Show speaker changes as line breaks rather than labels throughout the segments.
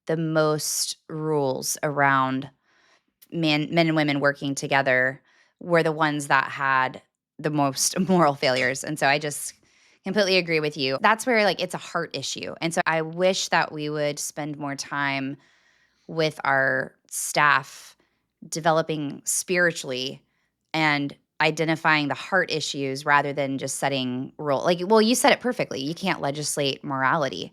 the most rules around men and women working together were the ones that had the most moral failures. And so I just completely agree with you. That's where like it's a heart issue. And so I wish that we would spend more time with our staff developing spiritually and identifying the heart issues rather than just setting rule. Like, well, you said it perfectly. You can't legislate morality.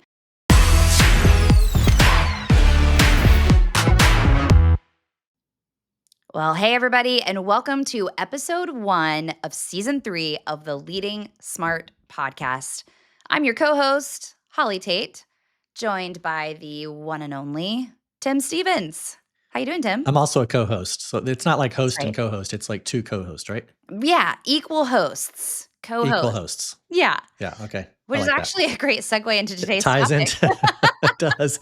Well, hey, everybody, and welcome to episode 1 of season 3 of the Leading Smart podcast. I'm your co host, Holly Tate, joined by the one and only Tim Stevens. How you doing, Tim?
I'm also a co-host. So it's not like host
right.
and co-host. It's like two co-hosts, right?
Yeah, equal hosts, co
Equal
hosts.
hosts.
Yeah.
Yeah, okay.
Which is actually a great segue into
It
today's
ties
topic.
into it does.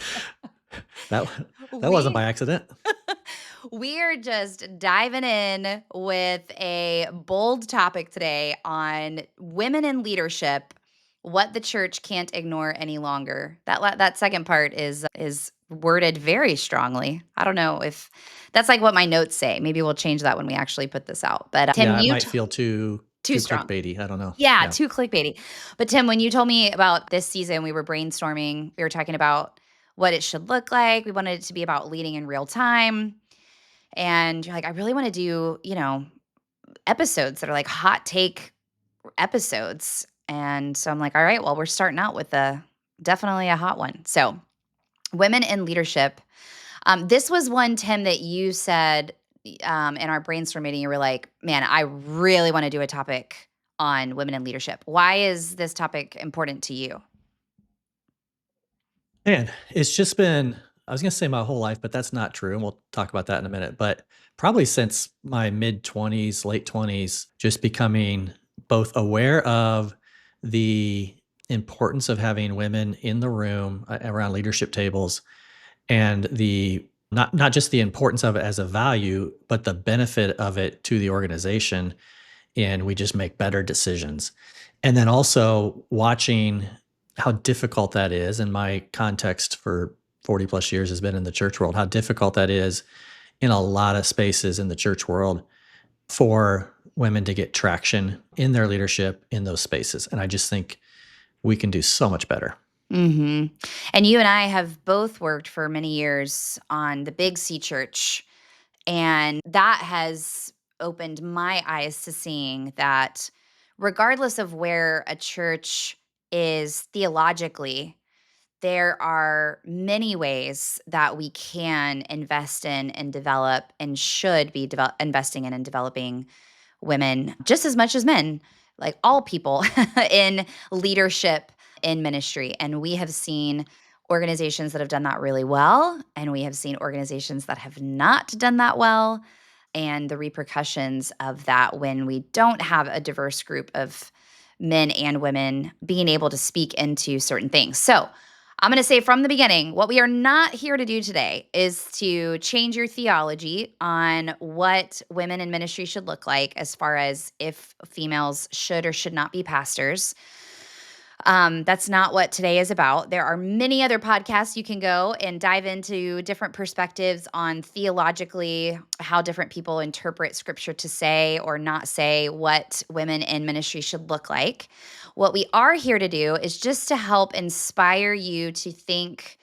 That wasn't by accident.
We're just diving in with a bold topic today on women in leadership, what the church can't ignore any longer. That second part is worded very strongly. I don't know if that's like what my notes say. Maybe we'll change that when we actually put this out. But Tim,
It might feel too
strong.
clickbaity. I don't know.
Yeah, too clickbaity. But Tim, when you told me about this season, we were brainstorming. We were talking about what it should look like. We wanted it to be about leading in real time. And you're like, I really want to do, episodes that are like hot take episodes. And so I'm like, all right, well, we're starting out with definitely a hot one. So, women in leadership. This was one, Tim, that you said in our brainstorm meeting. You were like, man, I really want to do a topic on women in leadership. Why is this topic important to you?
Man, it's just been, I was going to say my whole life, but that's not true. And we'll talk about that in a minute. But probably since my mid 20s, late 20s, just becoming both aware of the importance of having women in the room around leadership tables and the not just the importance of it as a value, but the benefit of it to the organization. And we just make better decisions. And then also watching how difficult that is. And my context for 40 plus years has been in the church world, how difficult that is in a lot of spaces in the church world for women to get traction in their leadership in those spaces. And I just think we can do so much better.
Mm-hmm. And you and I have both worked for many years on the Big C Church. And that has opened my eyes to seeing that regardless of where a church is theologically, there are many ways that we can invest in and develop and should be investing in and developing women just as much as men, like all people in leadership in ministry. And we have seen organizations that have done that really well, and we have seen organizations that have not done that well, and the repercussions of that when we don't have a diverse group of men and women being able to speak into certain things. So, I'm going to say from the beginning, what we are not here to do today is to change your theology on what women in ministry should look like as far as if females should or should not be pastors. That's not what today is about. There are many other podcasts you can go and dive into different perspectives on theologically how different people interpret scripture to say or not say what women in ministry should look like. What we are here to do is just to help inspire you to think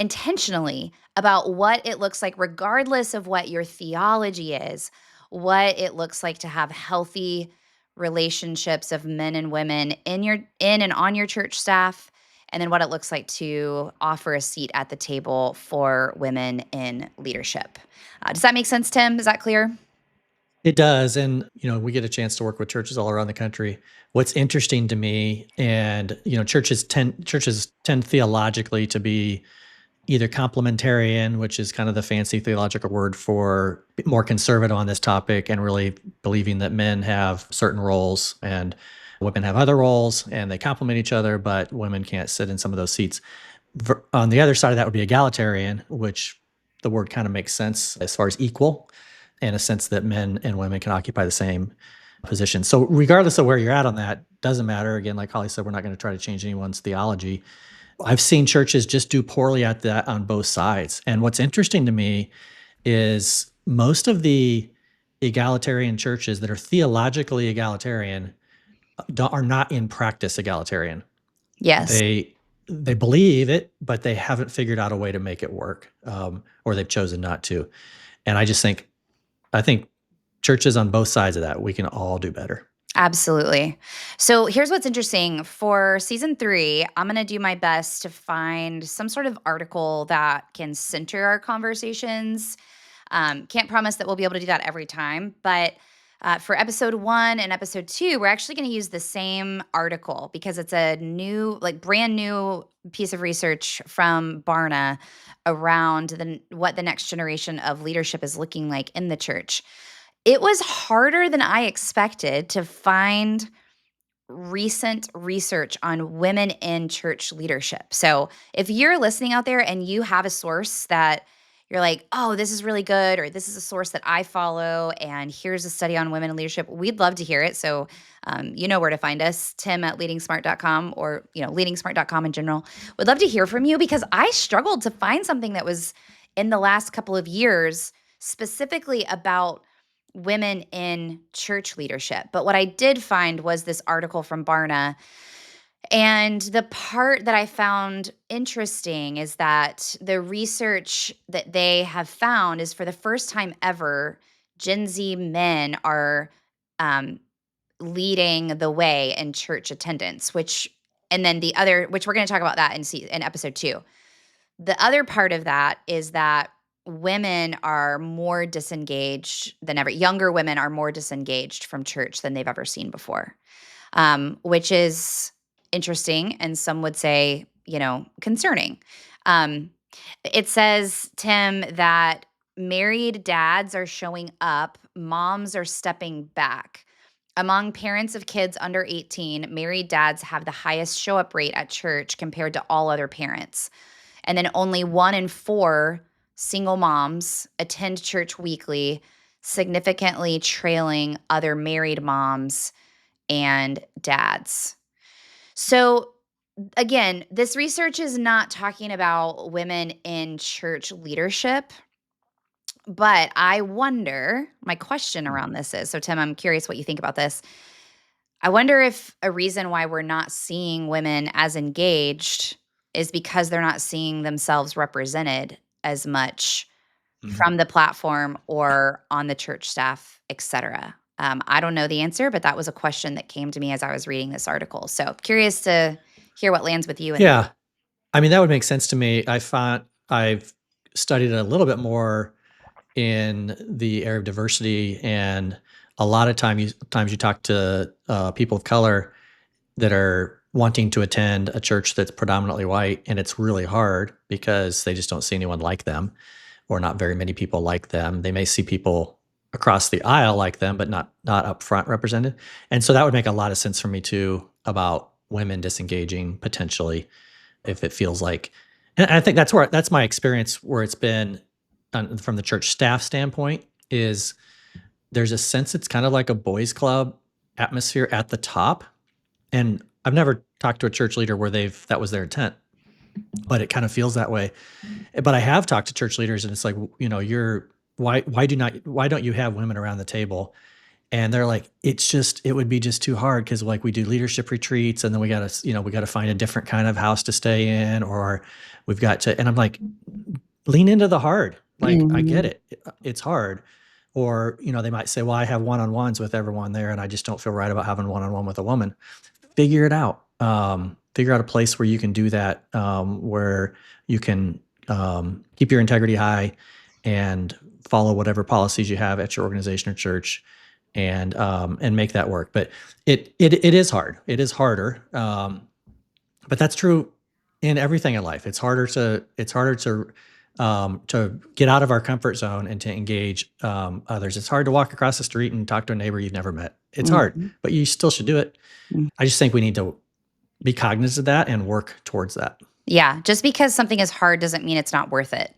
intentionally about what it looks like, regardless of what your theology is, what it looks like to have healthy relationships of men and women in and on your church staff, and then what it looks like to offer a seat at the table for women in leadership. Does that make sense, Tim? Is that clear?
It does. And, we get a chance to work with churches all around the country. What's interesting to me, and, churches tend theologically to be either complementarian, which is kind of the fancy theological word for more conservative on this topic and really believing that men have certain roles and women have other roles and they complement each other, but women can't sit in some of those seats. On the other side of that would be egalitarian, which the word kind of makes sense as far as equal, in a sense that men and women can occupy the same position. So regardless of where you're at on that, doesn't matter. Again, like Holly said, we're not going to try to change anyone's theology. I've seen churches just do poorly at that on both sides. And what's interesting to me is most of the egalitarian churches that are theologically egalitarian are not in practice egalitarian.
Yes,
They believe it, but they haven't figured out a way to make it work, or they've chosen not to. And I think churches on both sides of that, we can all do better.
absolutely. So here's what's interesting. For season 3, I'm gonna do my best to find some sort of article that can center our conversations. Can't promise that we'll be able to do that every time, but for episode 1 and episode 2, we're actually going to use the same article because it's a new, like brand new piece of research from Barna around what the next generation of leadership is looking like in the church. It was harder than I expected to find recent research on women in church leadership. So, if you're listening out there and you have a source that you're like, oh, this is really good, or this is a source that I follow, and here's a study on women in leadership, we'd love to hear it. So, you know where to find us, Tim at leadingsmart.com, or, leadingsmart.com in general. Would love to hear from you because I struggled to find something that was in the last couple of years specifically about women in church leadership. But what I did find was this article from Barna. And the part that I found interesting is that the research that they have found is for the first time ever, Gen Z men are um, leading the way in church attendance, and then the other, which we're going to talk about that in episode 2. The other part of that is that women are more disengaged than ever. Younger women are more disengaged from church than they've ever seen before, which is interesting. And some would say, concerning. Um, it says, Tim, that married dads are showing up, moms are stepping back. Among parents of kids under 18, married dads have the highest show up rate at church compared to all other parents. And then only 1 in 4 single moms attend church weekly, significantly trailing other married moms and dads. So, again, this research is not talking about women in church leadership, but I wonder, my question
Mm.
around this is, so Tim, I'm curious what you think about this. I wonder if a reason why we're not seeing women as engaged is because they're not seeing themselves represented as much
Mhm.
from the platform or on the church staff, etc. I don't know the answer, but that was a question that came to me as I was reading this article. So curious to hear what lands with you in that.
Yeah. I mean, that would make sense to me. I've studied it a little bit more in the area of diversity, and a lot of times you talk to people of color that are wanting to attend a church that's predominantly white, and it's really hard because they just don't see anyone like them, or not very many people like them. They may see people across the aisle like them, but not up front represented. And so that would make a lot of sense for me too about women disengaging potentially if it feels like. And I think that's my experience where it's been from the church staff standpoint is there's a sense it's kind of like a boys club atmosphere at the top. And I've never talked to a church leader where that was their intent, but it kind of feels that way. But I have talked to church leaders and it's like, why don't you have women around the table? And they're like, it would be just too hard because like we do leadership retreats and then we gotta find a different kind of house to stay in, or we've got to, and I'm like, lean into the hard. Like, I get
Mhm.
it. It's hard. Or, they might say, well, I have one-on-ones with everyone there and I just don't feel right about having one-on-one with a woman. Figure it out. Figure out a place where you can do that, where you can keep your integrity high and follow whatever policies you have at your organization or church, and make that work. But it is hard. It is harder. But that's true in everything in life. It's harder to get out of our comfort zone and to engage others. It's hard to walk across the street and talk to a neighbor you've never met. It's hard,
Mhm.
but you still should do it.
Mhm.
I just think we need to be cognizant of that and work towards that.
Yeah, just because something is hard doesn't mean it's not worth it.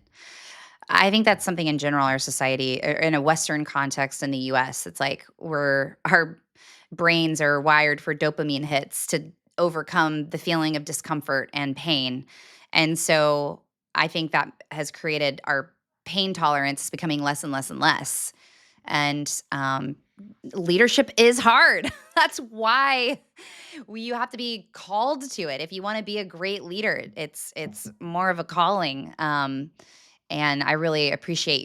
I think that's something in general our society in a Western context in the US. It's like our brains are wired for dopamine hits to overcome the feeling of discomfort and pain. And so I think that has created our pain tolerance is becoming less and less and less. And leadership is hard. That's why you have to be called to it. If you want to be a great leader, it's more of a calling. And I really appreciate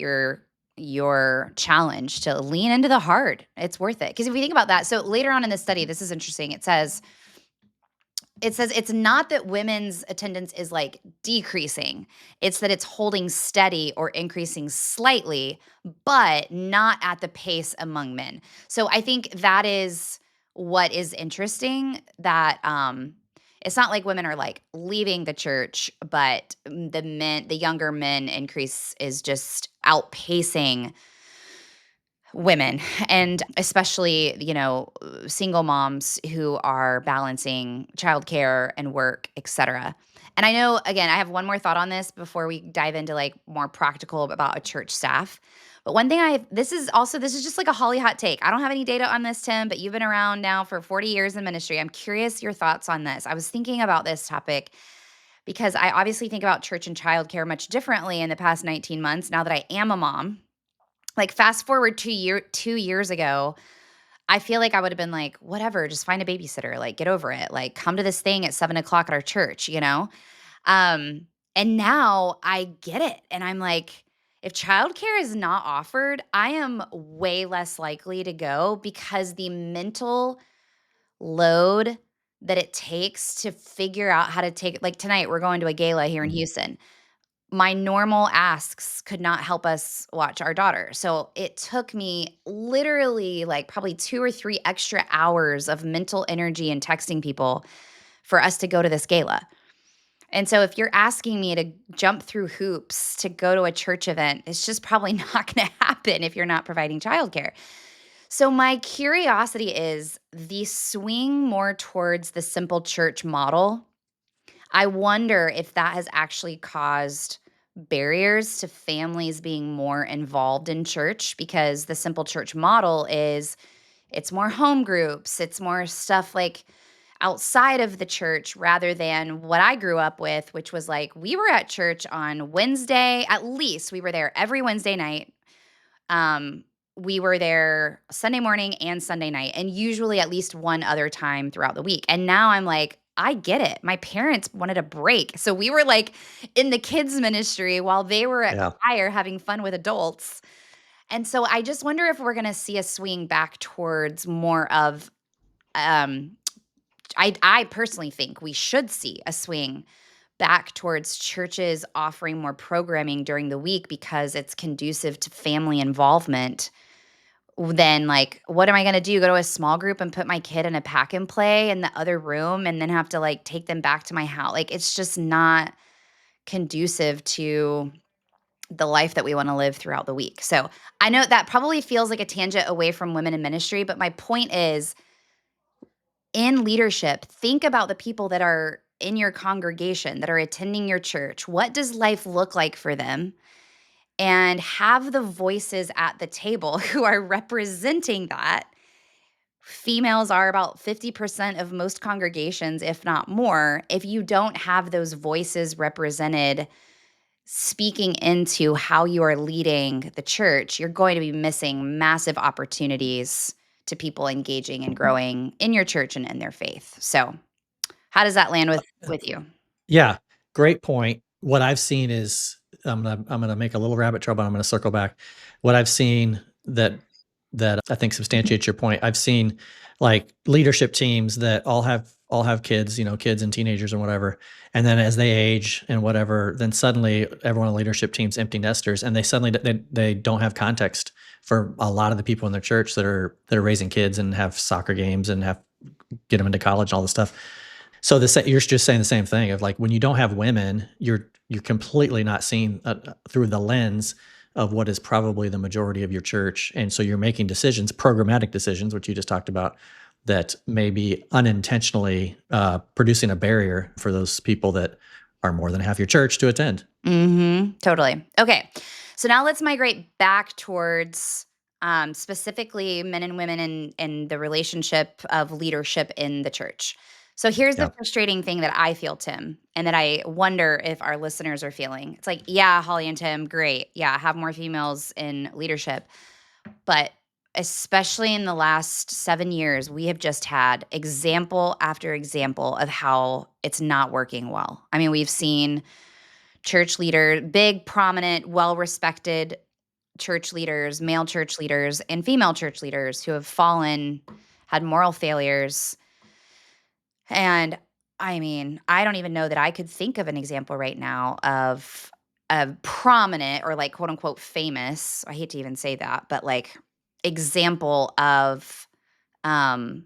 your challenge to lean into the hard. It's worth it. Because if we think about that, so later on in the study, this is interesting. It says it's not that women's attendance is like decreasing. It's that it's holding steady or increasing slightly, but not at the pace among men. So I think that is what is interesting, that it's not like women are like leaving the church, but the younger men increase is just outpacing women, and especially, single moms who are balancing childcare and work, etc. And I know, again, I have one more thought on this before we dive into like more practical about a church staff. But one thing this is just like a Holly hot take. I don't have any data on this, Tim, but you've been around now for 40 years in ministry. I'm curious your thoughts on this. I was thinking about this topic because I obviously think about church and childcare much differently in the past 19 months now that I am a mom. Like, fast forward 2 years ago, I feel like I would have been like, "Whatever, just find a babysitter, like, get over it, like, come to this thing at 7 o'clock at our church," you know? Um, and now I get it, and I'm like, if childcare is not offered, I am way less likely to go because the mental load that it takes to figure out how to take, like, tonight, we're going to a gala here in Houston. My normal asks could not help us watch our daughter. So it took me literally like probably 2 or 3 extra hours of mental energy and texting people for us to go to this gala. And so if you're asking me to jump through hoops to go to a church event, it's just probably not going to happen if you're not providing childcare. So my curiosity is the swing more towards the simple church model. I wonder if that has actually caused barriers to families being more involved in church, because the simple church model is it's more home groups, it's more stuff like outside of the church rather than what I grew up with, which was like we were at church on Wednesday, at least we were there every Wednesday night. Um, we were there Sunday morning and Sunday night, and usually at least one other time throughout the week. And now I'm like, I get it. My parents wanted a break. So we were like in the kids' ministry while they were at
Yeah.
choir having fun with adults. And so I just wonder if we're going to see a swing back towards more of, um, I personally think we should see a swing back towards churches offering more programming during the week because it's conducive to family involvement. Then, like, what am I gonna do? Go to a small group and put my kid in a pack and play in the other room and then have to, like, take them back to my house? Like, it's just not conducive to the life that we wanna live throughout the week. So, I know that probably feels like a tangent away from women in ministry, but my point is, in leadership, think about the people that are in your congregation, that are attending your church. What does life look like for them? And have the voices at the table who are representing that. Females are about 50% of most congregations, if not more. If you don't have those voices represented speaking into how you are leading the church, you're going to be missing massive opportunities to people engaging and growing in your church and in their faith. So, how does that land with you?
Yeah, great point. What I've seen is I'm gonna make a little rabbit trail, but I'm gonna circle back. What I've seen that I think substantiates your point. I've seen like leadership teams that all have kids, kids and teenagers and whatever. And then as they age and whatever, then suddenly everyone on leadership teams empty nesters, and they suddenly they don't have context for a lot of the people in their church that are raising kids and have soccer games and have get them into college and all this stuff. So you're just saying the same thing of like when you don't have women, you're completely not seeing through the lens of what is probably the majority of your church, and so you're making decisions, programmatic decisions, which you just talked about, that may be unintentionally producing a barrier for those people that are more than half your church to attend.
Totally. Okay. So now let's migrate back towards specifically men and women and the relationship of leadership in the church. So here's the
Yeah.
frustrating thing that I feel, Tim, and that I wonder if our listeners are feeling. It's like, yeah, Holly and Tim, great. Yeah, have more females in leadership. But especially in the last 7 years, we have just had example after example of how it's not working well. I mean, we've seen big, prominent, well-respected church leaders, male church leaders, and female church leaders who have fallen, had moral failures, and I mean, I don't even know that I could think of an example right now of a prominent or like quote unquote famous, I hate to even say that, but like example of um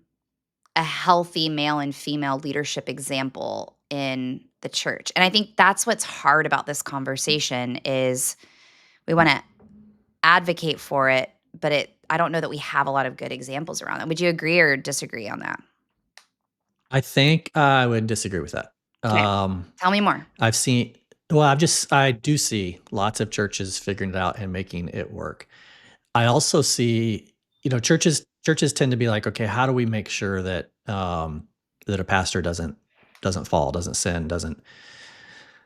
a healthy male and female leadership example in the church. And I think that's what's hard about this conversation is we want to advocate for it, but I don't know that we have a lot of good examples around it. Would you agree or disagree on that?
I think I would disagree with that.
Okay.
Um,
Tell me more.
I've seen well, I do see lots of churches figuring it out and making it work. I also see, churches tend to be like, okay, how do we make sure that that a pastor doesn't fall, doesn't sin, doesn't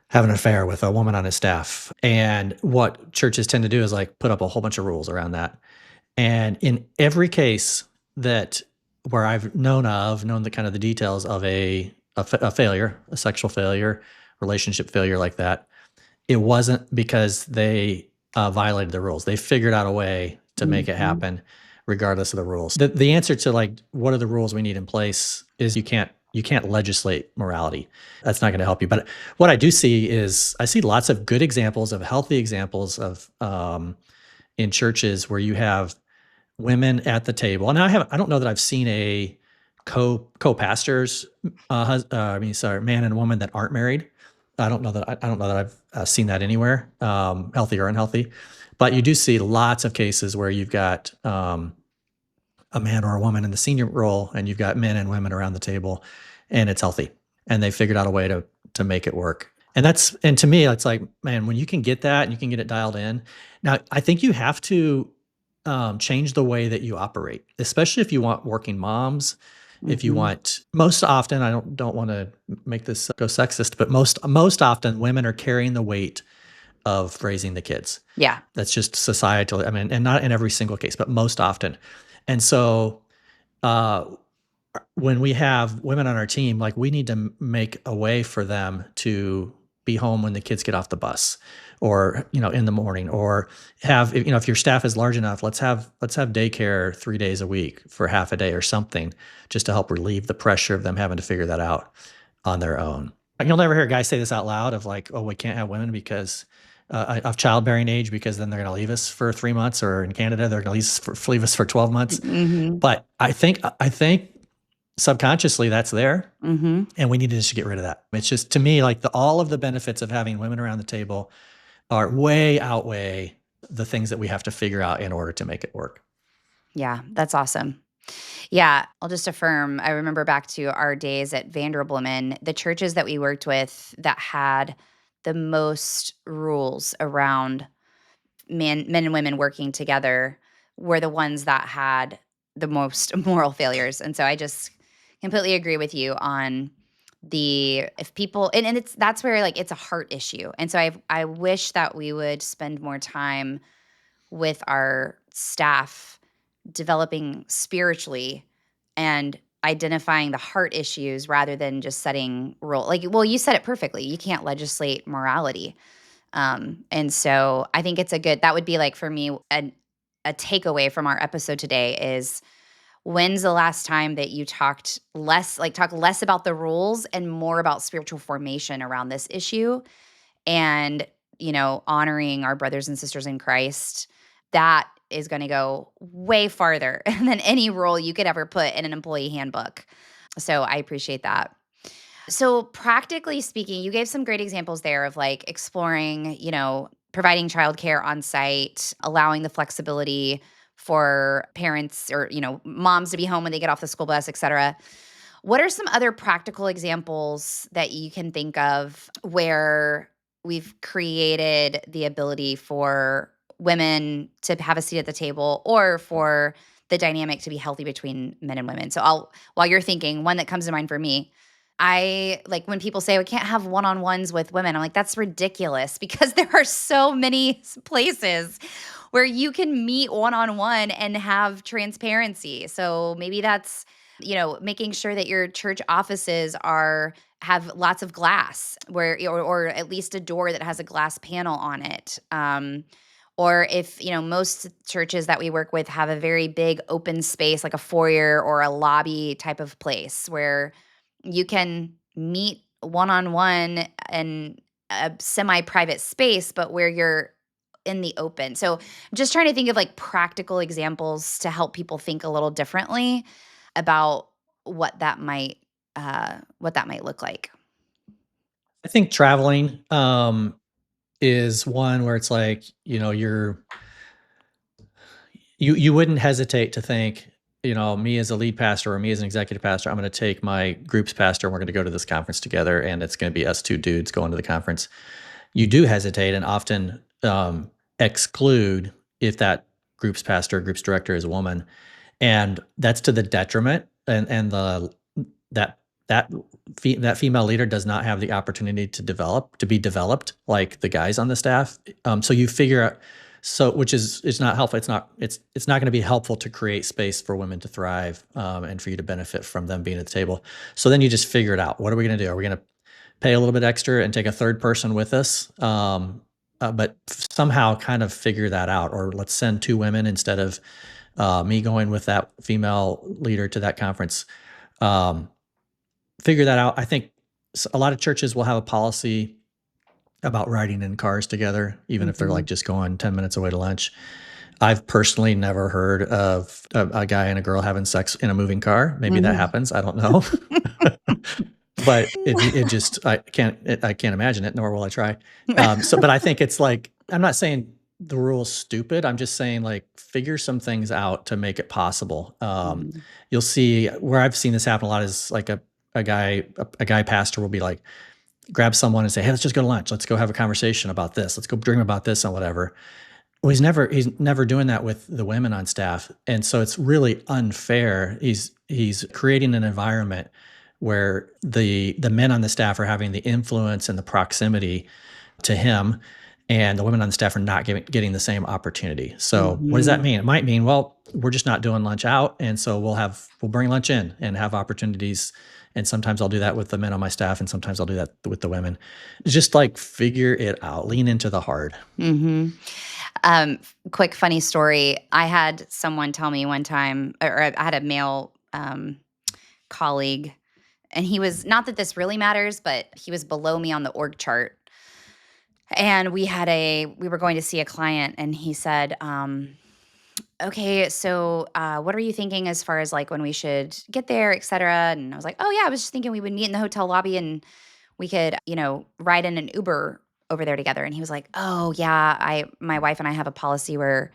have an affair with a woman on his staff? And what churches tend to do is like put up a whole bunch of rules around that. And in every case that where I've known the kind of the details of a failure, a sexual failure, relationship failure like that, it wasn't because they violated the rules. They figured out a way to make it
Mhm.
happen regardless of the rules. The answer to like what are the rules we need in place is you can't legislate morality. That's not going to help you. But what I do see is I see lots of good examples of healthy examples of in churches where you have women at the table. And I don't know that I've seen a co-pastors, I mean, sorry, man and woman that aren't married. I don't know that I've seen that anywhere, healthy or unhealthy. But you do see lots of cases where you've got a man or a woman in the senior role, and you've got men and women around the table, and it's healthy, and they figured out a way to make it work. And to me, it's like, man, when you can get that and you can get it dialed in. Now, I think you have to change the way that you operate, especially if you want working moms. If you
Mhm.
want, most often, I don't want to make this go sexist, but most often, women are carrying the weight of raising the kids.
Yeah.
That's just societal. I mean, and not in every single case, but most often. And so, uh, when we have women on our team, like we need to make a way for them to be home when the kids get off the bus or, in the morning, or if your staff is large enough, let's have daycare 3 days a week for half a day or something just to help relieve the pressure of them having to figure that out on their own. And you'll never hear guys say this out loud of like, oh, we can't have women because of childbearing age, because then they're going to leave us for 3 months, or in Canada, they're going to leave us for 12 months.
Mhm.
But I think subconsciously that's there,
Mhm.
and we need to just get rid of that. It's just, to me, like all of the benefits of having women around the table are way outweigh the things that we have to figure out in order to make it work.
Yeah, that's awesome. Yeah, I'll just affirm, I remember back to our days at Vanderbiltman, the churches that we worked with that had the most rules around men and women working together were the ones that had the most moral failures. And so I just completely agree with you on the if people and it's that's where like it's a heart issue. And so I wish that we would spend more time with our staff developing spiritually and identifying the heart issues rather than just setting rule like well you said it perfectly, you can't legislate morality. And so I think it's a good that would be like for me a takeaway from our episode today is when's the last time that you talk less about the rules and more about spiritual formation around this issue and honoring our brothers and sisters in Christ. That is going to go way farther than any rule you could ever put in an employee handbook. So I appreciate that. So, practically speaking, you gave some great examples there of like exploring, providing childcare on site, allowing the flexibility for parents or, moms to be home when they get off the school bus, et cetera. What are some other practical examples that you can think of where we've created the ability for women to have a seat at the table or for the dynamic to be healthy between men and women? So, while you're thinking, one that comes to mind for me I like when people say we can't have one-on-ones with women. I'm like, that's ridiculous because there are so many places where you can meet one-on-one and have transparency. So maybe that's, making sure that your church offices have lots of glass where or at least a door that has a glass panel on it. Or if, most churches that we work with have a very big open space like a foyer or a lobby type of place where you can meet one on one in a semi private space, but where you're in the open. So I'm just trying to think of like practical examples to help people think a little differently about what that might look like.
I think traveling, is one where it's like, you wouldn't hesitate to think, me as a lead pastor or me as an executive pastor, I'm gonna take my group's pastor and we're gonna go to this conference together, and it's gonna be us 2 dudes going to the conference. You do hesitate and often, exclude if that group's pastor, group's director is a woman, and that's to the detriment, and the that that that female leader does not have the opportunity to be developed like the guys on the staff. So you figure out, which is it's not helpful. It's not going to be helpful to create space for women to thrive, and for you to benefit from them being at the table. So then you just figure it out. What are we going to do? Are we going to pay a little bit extra and take a third person with us? But somehow kind of figure that out, or let's send 2 women instead of me going with that female leader to that conference. Um, Figure that out. I think a lot of churches will have a policy about riding in cars together, even if they're like
Mhm.
just going 10 minutes away to lunch. I've personally never heard of a guy and a girl having sex in a moving car. Maybe that
Mhm.
happens. I don't know. But I can't imagine it, nor will I try. But I think it's like, I'm not saying the rule's stupid. I'm just saying, like, figure some things out to make it possible.
Mhm.
You'll see where I've seen this happen a lot is like a guy pastor will be like, grab someone and say, "Hey, let's just go to lunch. Let's go have a conversation about this. Let's go dream about this and whatever." Well, he's never doing that with the women on staff, and so it's really unfair. He's creating an environment where the men on the staff are having the influence and the proximity to him, and the women on the staff are not getting the same opportunity. So what does that
Mhm.
mean? It might mean, well, we're just not doing lunch out, and so we'll bring lunch in and have opportunities. And sometimes I'll do that with the men on my staff, and sometimes I'll do that with the women. Just like figure it out, lean into the hard.
Mhm. Quick funny story. I had someone tell me one time, or I had a male colleague, and he was not that this really matters, but he was below me on the org chart. And we were going to see a client, and he said, "Okay, so what are you thinking as far as like when we should get there, et cetera?" And I was like, "Oh yeah, I was just thinking we would meet in the hotel lobby and we could, ride in an Uber over there together." And he was like, "Oh yeah, my wife and I have a policy where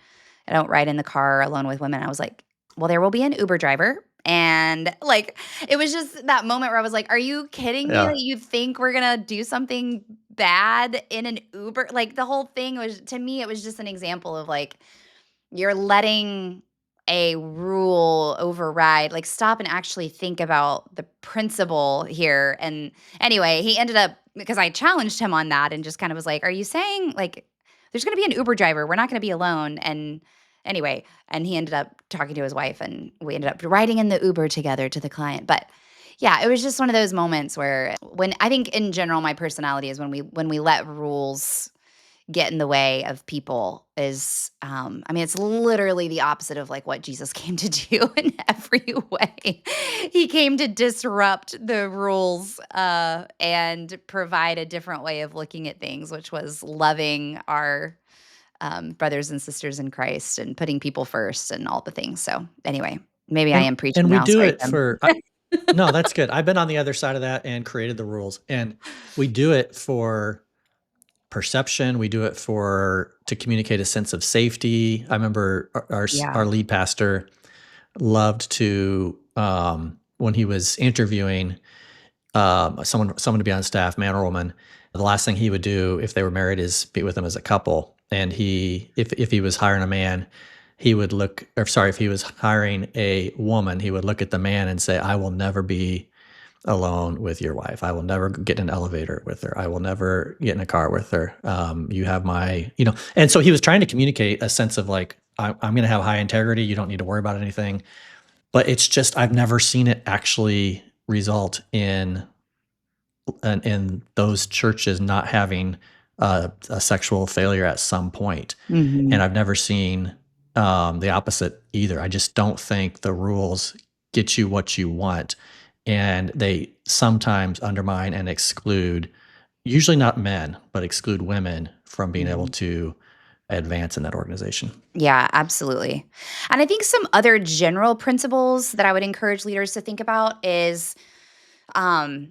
I don't ride in the car alone with women." I was like, "Well, there will be an Uber driver." And like it was just that moment where I was like, "Are you kidding me
Yeah.
that you think we're going to do something bad in an Uber?" Like the whole thing was, to me it was just an example of like you're letting a rule override, like, stop and actually think about the principle here, and anyway, he ended up, because I challenged him on that and just kind of was like, "Are you saying, like, there's gonna be an Uber driver, we're not gonna be alone," and anyway, and he ended up talking to his wife, and we ended up riding in the Uber together to the client, but, yeah, it was just one of those moments where when I think in general, my personality is when we let rules get in the way of people is, I mean, it's literally the opposite of like what Jesus came to do in every way. He came to disrupt the rules, and provide a different way of looking at things, which was loving our brothers and sisters in Christ and putting people first and all the things. So anyway, maybe I
And
am preaching
and we
now.
do
Sorry,
it
Tim.
for no, that's good. I've been on the other side of that and created the rules. And we do it for perception. We do it to communicate a sense of safety. I remember
Yeah.
our lead pastor loved to, when he was interviewing someone to be on staff, man or woman, the last thing he would do if they were married is be with them as a couple. And if he was hiring a man, he would if he was hiring a woman, he would look at the man and say, "I will never be alone with your wife. I will never get in an elevator with her. I will never get in a car with her. You have my, and so he was trying to communicate a sense of like, I'm going to have high integrity. You don't need to worry about anything. But it's just, I've never seen it actually result in those churches not having a sexual failure at some point. And
Mhm.
I've never seen the opposite either. I just don't think the rules get you what you want. And they sometimes undermine and exclude, usually not men, but exclude women from being able
Mhm.
to advance in that organization.
Yeah, absolutely. And I think some other general principles that I would encourage leaders to think about is um,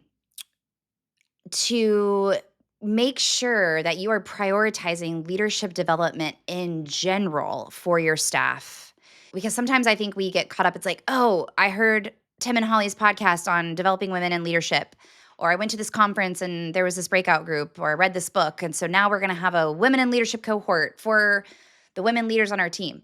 to make sure that you are prioritizing leadership development in general for your staff. Because sometimes I think we get caught up. It's like, oh, I heard Tim and Holly's podcast on developing women in leadership, or I went to this conference and there was this breakout group, or I read this book. And so now we're going to have a women in leadership cohort for the women leaders on our team.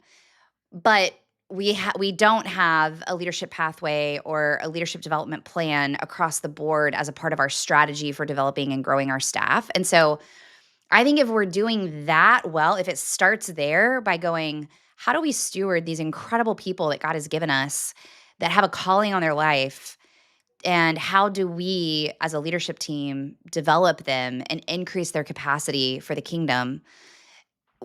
But we don't have a leadership pathway or a leadership development plan across the board as a part of our strategy for developing and growing our staff. And so I think if we're doing that well, if it starts there by going, how do we steward these incredible people that God has given us that have a calling on their life? And how do we, as a leadership team, develop them and increase their capacity for the kingdom?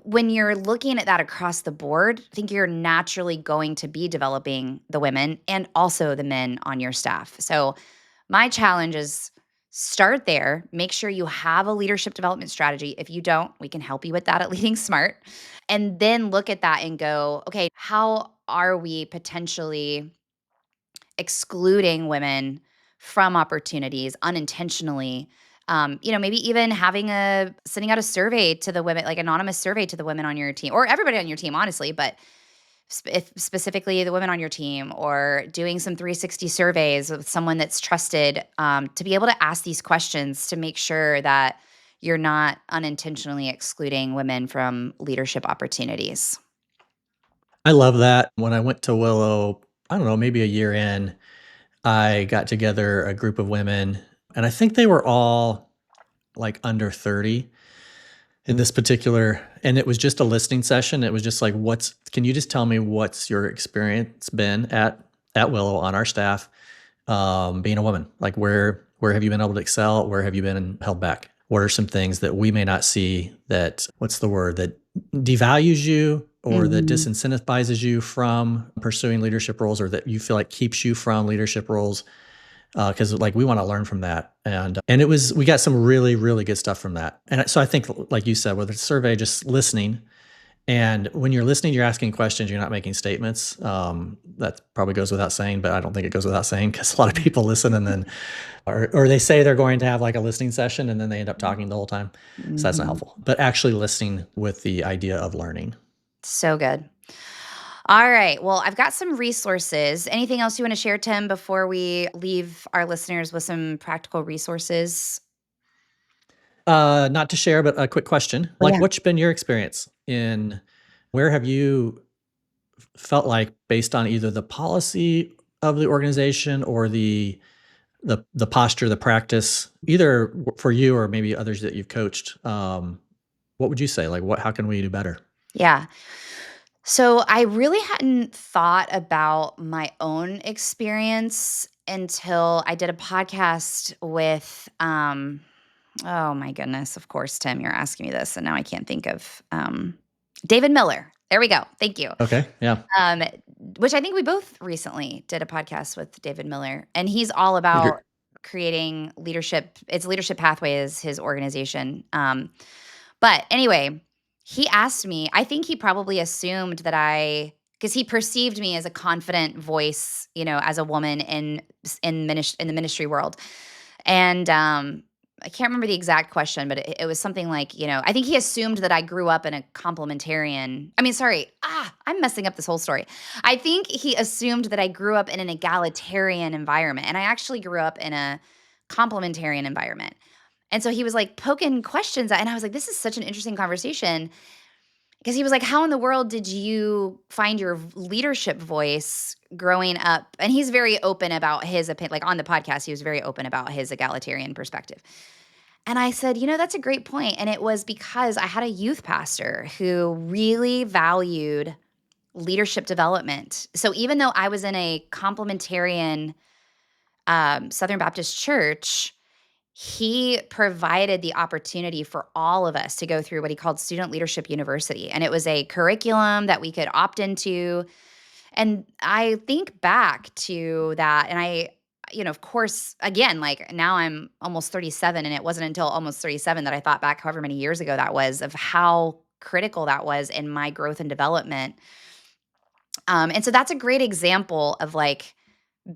When you're looking at that across the board, I think you're naturally going to be developing the women and also the men on your staff. So, my challenge is start there, make sure you have a leadership development strategy. If you don't, we can help you with that at Leading Smart. And then look at that and go, okay, how are we potentially excluding women from opportunities unintentionally? Maybe even sending out a survey to the women, like anonymous survey to the women on your team or everybody on your team, honestly, but if specifically the women on your team, or doing some 360 surveys with someone that's trusted, to be able to ask these questions to make sure that you're not unintentionally excluding women from leadership opportunities.
I love that. When I went to Willow, I don't know, maybe a year in, I got together a group of women, and I think they were all like under 30 in this particular, and it was just a listening session. It was just like, can you just tell me what's your experience been at Willow on our staff, being a woman? Like where have you been able to excel? Where have you been held back? What are some things that we may not see that, what's the word, that devalues you or that
Mhm.
disincentivizes you from pursuing leadership roles, or that you feel like keeps you from leadership roles? Because like we want to learn from that, and we got some really really good stuff from that. And so I think, like you said, with a survey, just listening, and when you're listening, you're asking questions, you're not making statements. That probably goes without saying, but I don't think it goes without saying, because a lot of people listen and then, or they say they're going to have like a listening session and then they end up talking the whole time. So that's not
Mhm.
helpful. But actually listening with the idea of learning.
So good. All right. Well, I've got some resources. Anything else you want to share, Tim, before we leave our listeners with some practical resources?
Not to share, but a quick question.
Oh,
Like,
yeah.
what's been your experience in where have you felt like, based on either the policy of the organization or the posture, the practice, either for you or maybe others that you've coached, what would you say? Like, how can we do better?
Yeah. So I really hadn't thought about my own experience until I did a podcast with, oh my goodness, of course, Tim, you're asking me this, and now I can't think of David Miller. There we go. Thank you.
Okay. Yeah.
Um, which I think we both recently did a podcast with David Miller, and he's all about
You're,
creating leadership. It's Leadership Pathway is his organization. But anyway, he asked me. I think he probably assumed that because he perceived me as a confident voice, as a woman in the ministry world, and I can't remember the exact question, but it was something like, I think he assumed that I grew up in a complementarian. I mean, sorry, I'm messing up this whole story. I think he assumed that I grew up in an egalitarian environment, and I actually grew up in a complementarian environment. And so he was like poking questions at, and I was like, this is such an interesting conversation. because he was like, "How in the world did you find your leadership voice growing up?" And he's very open about his opinion. Like on the podcast, he was very open about his egalitarian perspective. And I said, that's a great point. And it was because I had a youth pastor who really valued leadership development. So even though I was in a complementarian Southern Baptist church, he provided the opportunity for all of us to go through what he called Student Leadership University. And it was a curriculum that we could opt into. And I think back to that, and of course, again, like now I'm almost 37, and it wasn't until almost 37 that I thought back however many years ago that was, of how critical that was in my growth and development. And so that's a great example of like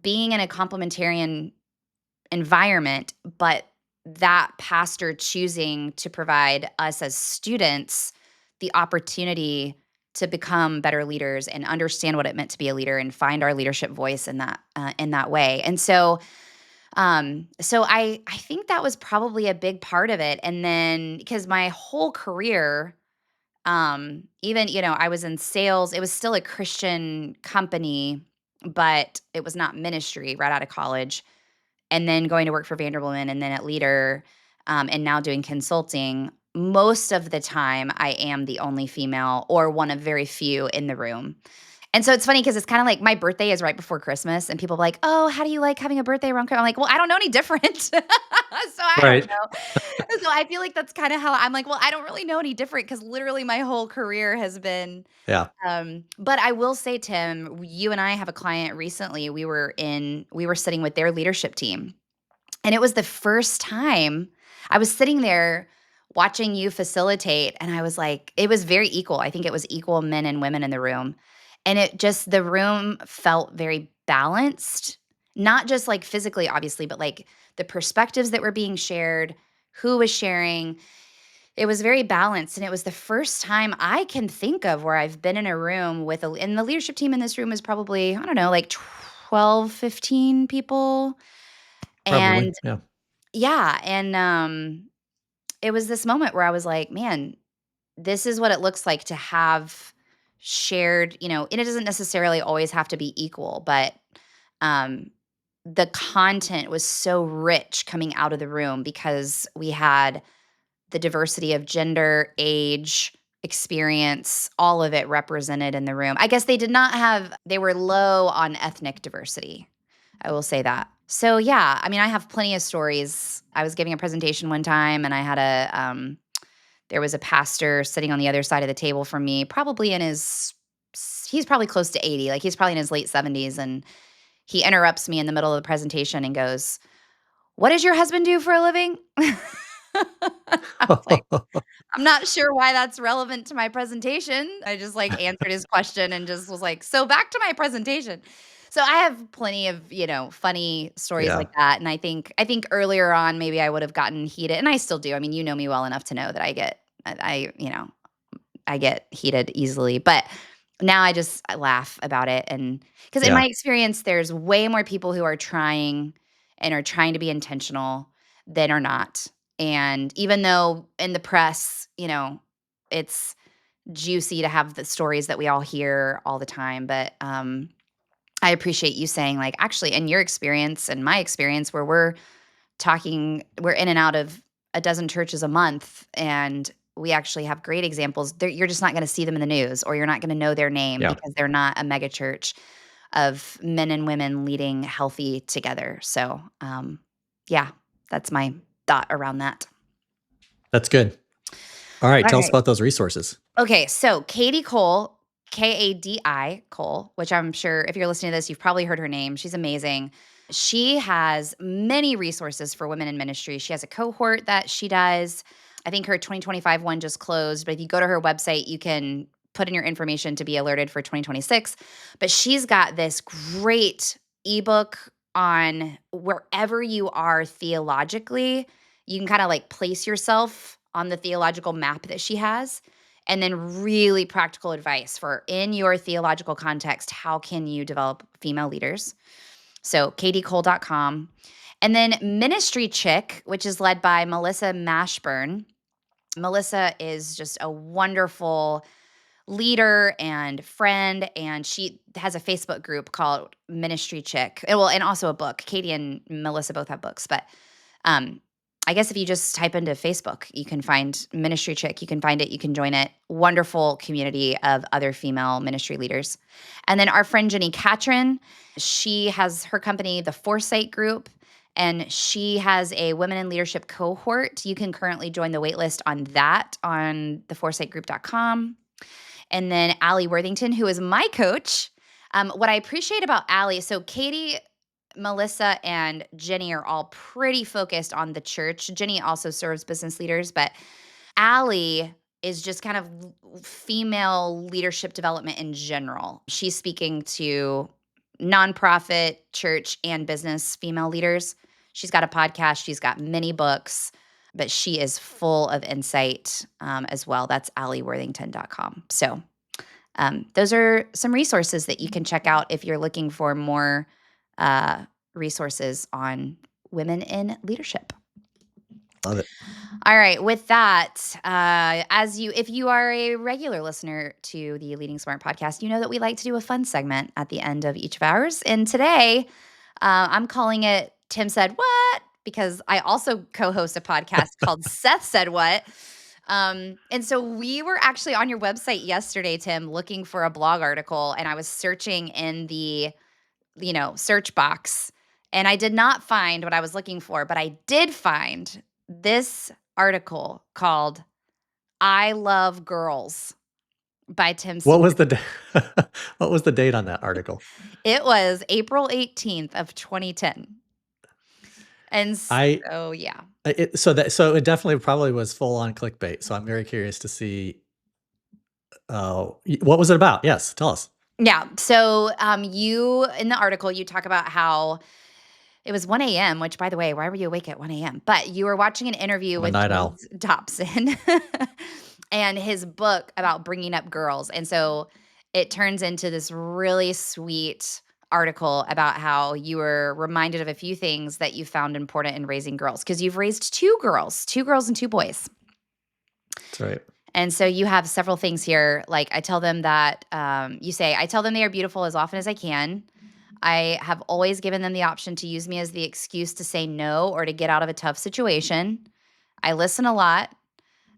being in a complementarian environment, but that pastor choosing to provide us as students the opportunity to become better leaders and understand what it meant to be a leader and find our leadership voice in that way. And so I think that was probably a big part of it. And then because my whole career, even I was in sales, it was still a Christian company, but it was not ministry right out of college, and then going to work for Vanderbilt and then at Leader, and now doing consulting. Most of the time, I am the only female or one of very few in the room. And so it's funny because it's kind of like my birthday is right before Christmas, and people are like, "Oh, how do you like having a birthday around Christmas?" I'm like, "Well, I don't know any different." So I don't
Right.
know. So I feel like that's kind of how I'm like, "Well, I don't really know any different," because literally my whole career has been
Yeah.
but I will say, Tim, you and I have a client recently. We were sitting with their leadership team, and it was the first time I was sitting there watching you facilitate, and I was like, it was very equal. I think it was equal men and women in the room. And the room felt very balanced, not just like physically, obviously, but like the perspectives that were being shared, who was sharing. It was very balanced. And it was the first time I can think of where I've been in a room and the leadership team in this room is probably, I don't know, like 12, 15 people.
Probably.
And
Yeah.
yeah, and, it was this moment where I was like, "Man, this is what it looks like to have shared," and it doesn't necessarily always have to be equal, but, um, the content was so rich coming out of the room because we had the diversity of gender, age, experience, all of it represented in the room. I guess they were low on ethnic diversity. I will say that. So yeah, I mean, I have plenty of stories. I was giving a presentation one time, and there was a pastor sitting on the other side of the table from me, probably he's probably close to 80, like he's probably in his late 70s, and he interrupts me in the middle of the presentation and goes, "What does your husband do for a living?" I was like, I'm not sure why that's relevant to my presentation. I just, like, answered his question and just was like, "So back to my presentation." So I have plenty of, funny stories like
Yeah.
that, and I think earlier on, maybe I would have gotten heated, and I still do. I mean, you know me well enough to know that I get heated easily, but now I laugh about it, and because in
Yeah.
my experience, there's way more people who are trying and are trying to be intentional than are not. And even though in the press, it's juicy to have the stories that we all hear all the time, but I appreciate you saying, like, actually, in your experience and my experience, where we're in and out of a dozen churches a month, and we actually have great examples. You're just not going to see them in the news, or you're not going to know their name
Yeah.
because they're not a mega church of men and women leading healthy together. So, yeah, that's my thought around that.
That's good. All right.
All
Tell us
right.
about those resources.
Okay, so Katie Cole, Kadi Cole, which I'm sure if you're listening to this, you've probably heard her name. She's amazing. She has many resources for women in ministry. She has a cohort that she does. I think her 2025 one just closed, but if you go to her website, you can put in your information to be alerted for 2026. But she's got this great ebook on wherever you are theologically. You can kind of like place yourself on the theological map that she has, and then really practical advice for in your theological context, how can you develop female leaders? So katiecole.com. And then Ministry Chick, which is led by Melissa Mashburn. Melissa is just a wonderful leader and friend, and she has a Facebook group called Ministry Chick. Well, and also a book. Katie and Melissa both have books, but um, I guess if you just type into Facebook, you can find Ministry Chick. You can find it. You can join it. Wonderful community of other female ministry leaders. And then our friend Jenny Catron, she has her company, the Foresight Group, and she has a women in leadership cohort. You can currently join the waitlist on that on theforesightgroup.com. And then Allie Worthington, who is my coach. What I appreciate about Allie, so Katie, Melissa, and Jenny are all pretty focused on the church. Jenny also serves business leaders, but Allie is just kind of female leadership development in general. She's speaking to nonprofit, church, and business female leaders. She's got a podcast, she's got many books, but she is full of insight as well. That's allieworthington.com. So those are some resources that you can check out if you're looking for more resources on women in leadership.
Love it.
All right. With that, if you are a regular listener to the Leading Smart podcast, you know that we like to do a fun segment at the end of each of ours. And today, I'm calling it Tim Said What, because I also co-host a podcast called Seth Said What. And so we were actually on your website yesterday, Tim, looking for a blog article, and I was searching in the, search box, and I did not find what I was looking for, but I did find this article called I Love Girls by Tim
What
Seaver.
was the what was the date on that article?
It was April 18th of 2010. And
I
so, yeah.
so it definitely probably was full on clickbait. So I'm very curious to see what was it about? Yes, tell us.
Yeah. So, you in the article, you talk about how it was 1 a.m., which, by the way, why were you awake at 1 a.m.? But you were watching an interview
I'm a
with
night owl.
James Dobson and his book about bringing up girls. And so it turns into this really sweet article about how you were reminded of a few things that you found important in raising girls, because you've raised two girls and two boys.
That's right.
And so you have several things here. Like I tell them that you say, I tell them they are beautiful as often as I can. I have always given them the option to use me as the excuse to say no or to get out of a tough situation. I listen a lot.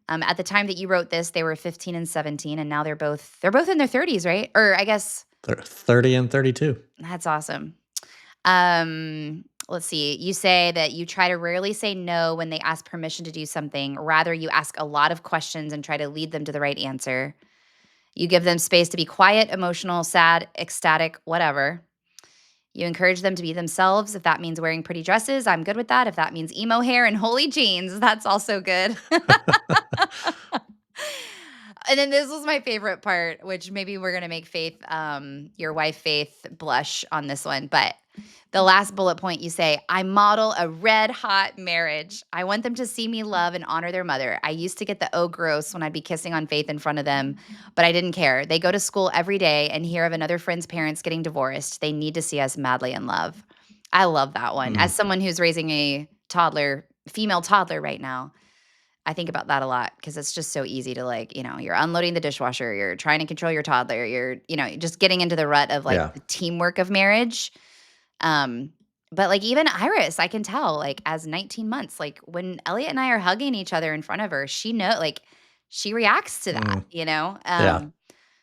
At the time that you wrote this, they were 15 and 17, and now they're both in their 30s, right? Or I guess
They're 30 and 32.
that's awesome. Let's see. You say that you try to rarely say no when they ask permission to do something. Rather, you ask a lot of questions and try to lead them to the right answer. You give them space to be quiet, emotional, sad, ecstatic, whatever. You encourage them to be themselves. If that means wearing pretty dresses, I'm good with that. If that means emo hair and holy jeans, that's also good. And then this was my favorite part, which maybe we're going to make Faith, your wife Faith, blush on this one. But the last bullet point, you say, I model a red hot marriage. I want them to see me love and honor their mother. I used to get the oh gross when I'd be kissing on Faith in front of them, but I didn't care. They go to school every day and hear of another friend's parents getting divorced. They need to see us madly in love. I love that one. As someone who's raising a female toddler right now, I think about that a lot because it's just so easy to you're unloading the dishwasher, you're trying to control your toddler, you're just getting into the rut of
Yeah.
the teamwork of marriage. But even Iris, I can tell as 19 months, when Elliot and I are hugging each other in front of her, she reacts to that,
Yeah.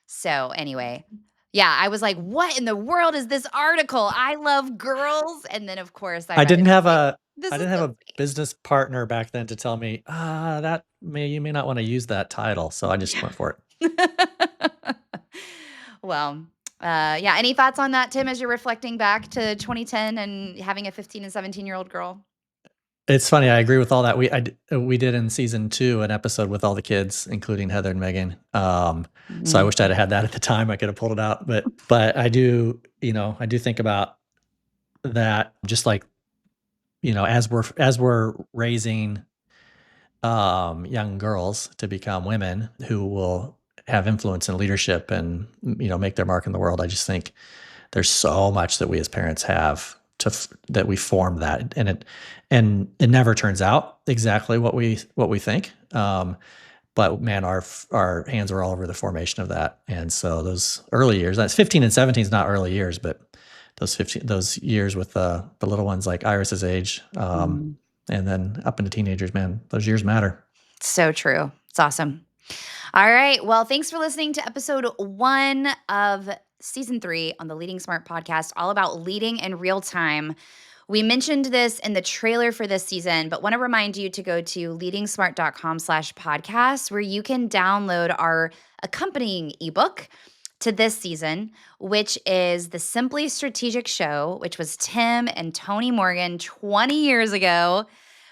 So anyway, yeah, I was like, what in the world is this article? I love girls. And then of course I
I
read it
didn't
and I
have
was like,
a
this
I
is
didn't have
so
a business partner back then to tell me, you may not want to use that title. So I just went for it.
Well, yeah. Any thoughts on that, Tim, as you're reflecting back to 2010 and having a 15 and 17-year-old girl?
It's funny. I agree with all that. We did in season 2 an episode with all the kids, including Heather and Megan. So I wished I'd had that at the time. I could have pulled it out, but I do, I do think about that. Just as we're raising young girls to become women who will have influence and leadership and make their mark in the world. I just think there's so much that we as parents have that we form that, and it never turns out exactly what we think. But man, our hands were all over the formation of that. And so those early years, that's 15 and 17 is not early years, but those years with the little ones like Iris's age,
Mhm.
and then up into teenagers, man, those years matter.
So true. It's awesome. All right. Well, thanks for listening to episode 1 of season 3 on the Leading Smart podcast, all about leading in real time. We mentioned this in the trailer for this season, but want to remind you to go to leadingsmart.com/podcast, where you can download our accompanying ebook to this season, which is the Simply Strategic Show, which was Tim and Tony Morgan 20 years ago.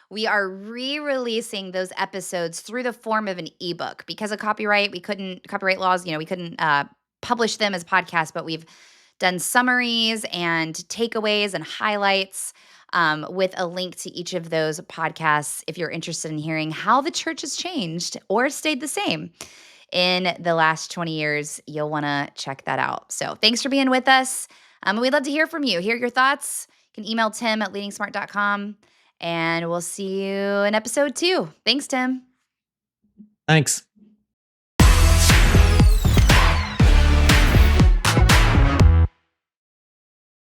We are re-releasing those episodes through the form of an ebook because of copyright. We couldn't copyright laws, we couldn't publish them as podcasts, but we've done summaries and takeaways and highlights with a link to each of those podcasts if you're interested in hearing how the church has changed or stayed the same in the last 20 years. You'll want to check that out. So thanks for being with us. We'd love to hear from you. Hear your thoughts. You can email Tim at leadingsmart.com. And we'll see you in episode 2. Thanks, Tim.
Thanks.